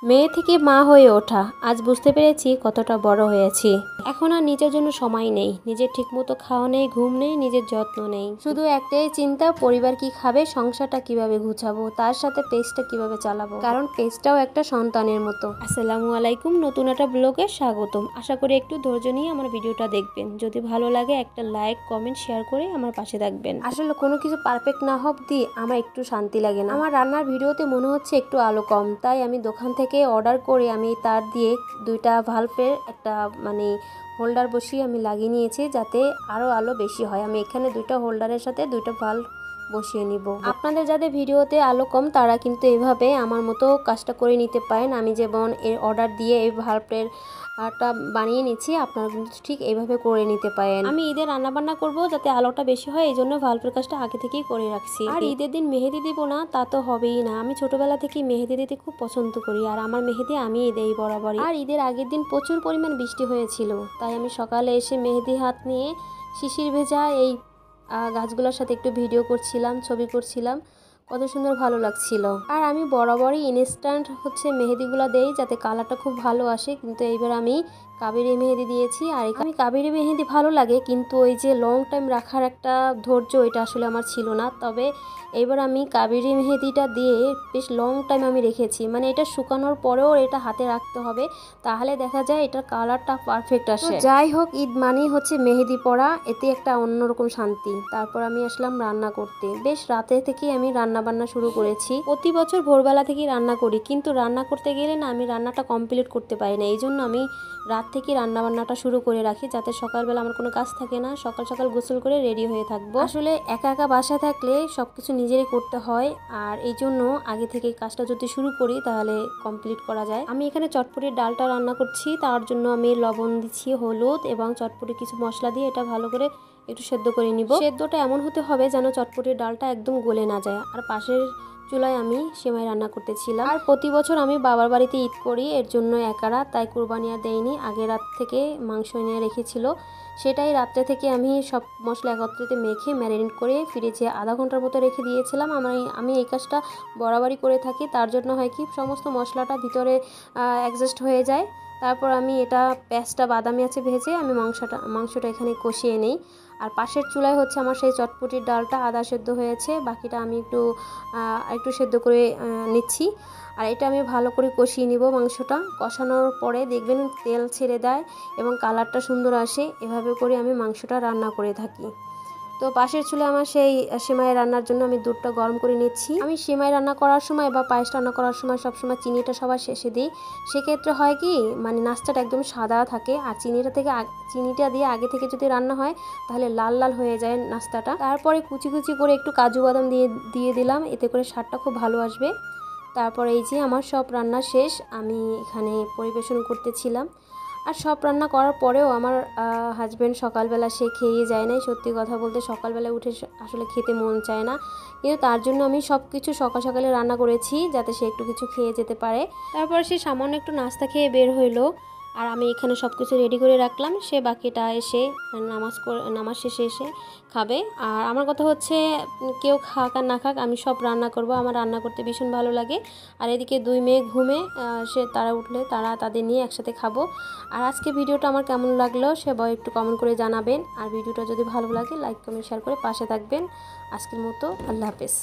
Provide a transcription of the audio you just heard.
মেয়ে থেকে মা হয়ে ওঠা, আজ বুঝতে পেরেছি কতটা বড় হয়েছি। এখন আর নিজের জন্য সময় নেই, নিজের ঠিকমতো খাওয়া নেই, ঘুম নেই, নিজের যত্ন নেই। শুধু একটাই চিন্তা, পরিবার কি খাবে, সংসারটা কিভাবে গুছাবো, তার সাথে পেজটা কিভাবে চালাবো, কারণ পেজটাও একটা সন্তানের মতো। আসসালামু আলাইকুম, নতুন একটা ব্লগে স্বাগতম। আশা করি একটু ধৈর্য নিয়ে আমার ভিডিওটা দেখবেন। যদি ভালো লাগে একটা লাইক, কমেন্ট, শেয়ার করে আমার পাশে থাকবেন। আসলে কোনো কিছু পারফেক্ট না হোক দিয়ে আমার একটু শান্তি লাগে না। আমার রান্নার ভিডিওতে মনে হচ্ছে একটু আলো কম, তাই আমি দোকান থেকে অর্ডার করে আমি তার দিয়ে দুইটা ভাল্বের একটা হোল্ডার বসিয়ে আমি লাগিয়ে নিয়েছি, যাতে আরও আলো বেশি হয়। আমি এখানে দুইটা হোল্ডারের সাথে দুইটা ভাল্ব বসিয়ে নিব। আপনাদের যাদের ভিডিওতে আলো কম তারা কিন্তু এভাবে আমার মতো কাজটা করে নিতে পারেন। আমি যেমন এর অর্ডার দিয়ে এই ভাল্বের বানিয়ে নিচ্ছি, আপনারা কিন্তু ঠিক এইভাবে করে নিতে পারেন। আমি ঈদের রান্নাবান্না করব যাতে আলোটা বেশি হয়, এই জন্য ভাল্বের কাজটা আগে থেকেই করে রাখছি। আর ঈদের দিন মেহেদি দিব না তা তো হবেই না। আমি ছোটবেলা থেকেই মেহেদি দিতে খুব পছন্দ করি, আর আমার মেহেদি আমিই দেই বরাবরই। আর ঈদের আগের দিন প্রচুর পরিমাণ বৃষ্টি হয়েছিল, তাই আমি সকালে এসে মেহেদি হাত নিয়ে শিশির ভেজা এই গাছগুলোর সাথে একটু ভিডিও করছিলাম, ছবি করছিলাম। কত সুন্দর ভালো লাগছিল। আর আমি বরাবরই ইনস্ট্যান্ট মেহেদিগুলো দেই যাতে কালারটা খুব ভালো আসে, কিন্তু এইবার আমি কাবেরি মেহেদি দিয়েছি। আর আমি কাবেরি মেহেদি ভালো লাগে, কিন্তু ওই যে লং টাইম রাখার একটা ধৈর্য এটা আসলে আমার ছিল না। তবে এইবার আমি কাবেরি মেহেদিটা দিয়ে বেশ লং টাইম আমি রেখেছি, এটা শুকানোর পরেও এটা হাতে রাখতে হবে, তাহলে দেখা যায় এটার কালারটা পারফেক্ট আসে। যাই হোক, ঈদ মানেই মেহেদি পরা, এতে একটা অন্যরকম শান্তি। তারপর আমি আসলাম রান্না করতে। বেশ রাতে থেকেই আমি রান্না শুরু করেছি। প্রতি বছর ভোরবেলা থেকেই রান্না করি, কিন্তু রান্না করতে গেলে না আমি রান্নাটা কমপ্লিট করতে পারি না। এই জন্য আমি রাত থেকে রান্নাবান্নাটা শুরু করে রাখি, যাতে সকালবেলা আমার কোনো কাজ থাকে না, সকাল সকাল গোসল করে রেডি হয়ে থাকবো। আসলে একা একা বাসায় থাকলে সবকিছু নিজেরই করতে হয়, আর এই জন্য আগে থেকে কাজটা যদি শুরু করি তাহলে কমপ্লিট করা যায়। আমি এখানে চটপটির ডালটা রান্না করছি, তার জন্য আমি লবণ দিচ্ছি, হলুদ এবং চটপটি কিছু মশলা দিয়ে এটা ভালো করে একটু সেদ্ধ করে নিব। সেদ্ধটা এমন হতে হবে যেন চটপটির ডালটা একদম গলে না যায়। আর পাশের চুলায় আমি সেমাই রান্না করতেছিলাম। আর প্রতি বছর আমি বাবার বাড়িতে ঈদ করি, এর জন্য একারা, তাই কুরবানি আর দেয়নি। আগের রাত থেকে মাংস নিয়ে রেখেছিল, সেটাই রাত্রে থেকে আমি সব মশলা একত্রিত মেখে ম্যারিনেট করে ফ্রিজে আধা ঘন্টার মতো রেখে দিয়েছিলাম। আমি এই কাজটা বরাবরই করে থাকি, তার জন্য হয় কি সমস্ত মশলাটা ভিতরে অ্যাডজাস্ট হয়ে যায়। তারপর আমি এটা পেঁয়াজটা বাদামি আছে ভেজে আমি মাংসটা এখানে কষিয়ে নেই। আর পাশের চুলায় আমার সেই চটপটির ডালটা আধা সেদ্ধ হয়েছে, বাকিটা আমি একটু সেদ্ধ করে নিচ্ছি। আর এটা আমি ভালো করে কষিয়ে নিব। মাংসটা কষানোর পরে দেখবেন তেল ছেড়ে দেয় এবং কালারটা সুন্দর আসে। এভাবে করে আমি মাংসটা রান্না করে থাকি। তো পাশের চুলে আমার সেই সেমাই রান্নার জন্য আমি দুধটা গরম করে নিচ্ছি। আমি সেমাই রান্না করার সময় বা পায়েস রান্না করার সময় সবসময় চিনিটা সবার শেষে দিই। সেক্ষেত্রে হয় কি নাস্তাটা একদম সাদা থাকে, আর চিনিটা দিয়ে আগে থেকে যদি রান্না হয় তাহলে লাল লাল হয়ে যায় নাস্তাটা। তারপরে কুচি কুচি করে একটু কাজু বাদাম দিয়ে দিলাম, এতে করে স্বাদটা খুব ভালো আসবে। তারপর এই যে আমার সব রান্না শেষ, আমি এখানে পরিবেশন করতেছিলাম। আর সব রান্না করার পরেও আমার হাজব্যান্ড সকালবেলা সে খেয়ে যায় নাই। সত্যি কথা বলতে সকালবেলা উঠে আসলে খেতে মন চায় না, কিন্তু তার জন্য আমি সব কিছু সকাল সকালে রান্না করেছি যাতে সে একটু কিছু খেয়ে যেতে পারে। তারপর সে সামান্য একটু নাস্তা খেয়ে বের হইলো, আর আমি এখানে সব কিছু রেডি করে রাখলাম। সে বাকিটা এসে নামাজ শেষে এসে খাবে। আর আমার কথা কেউ খাক আর না খাক, আমি সব রান্না করব। আমার রান্না করতে ভীষণ ভালো লাগে। আর এদিকে দুই মেয়ে ঘুমে, তারা উঠলে তাদের নিয়ে একসাথে খাবো। আর আজকে ভিডিওটা আমার কেমন লাগলো সবাই একটু কমেন্ট করে জানাবেন। আর ভিডিওটা যদি ভালো লাগে লাইক, কমেন্ট, শেয়ার করে পাশে থাকবেন। আজকের মতো আল্লাহ হাফেজ।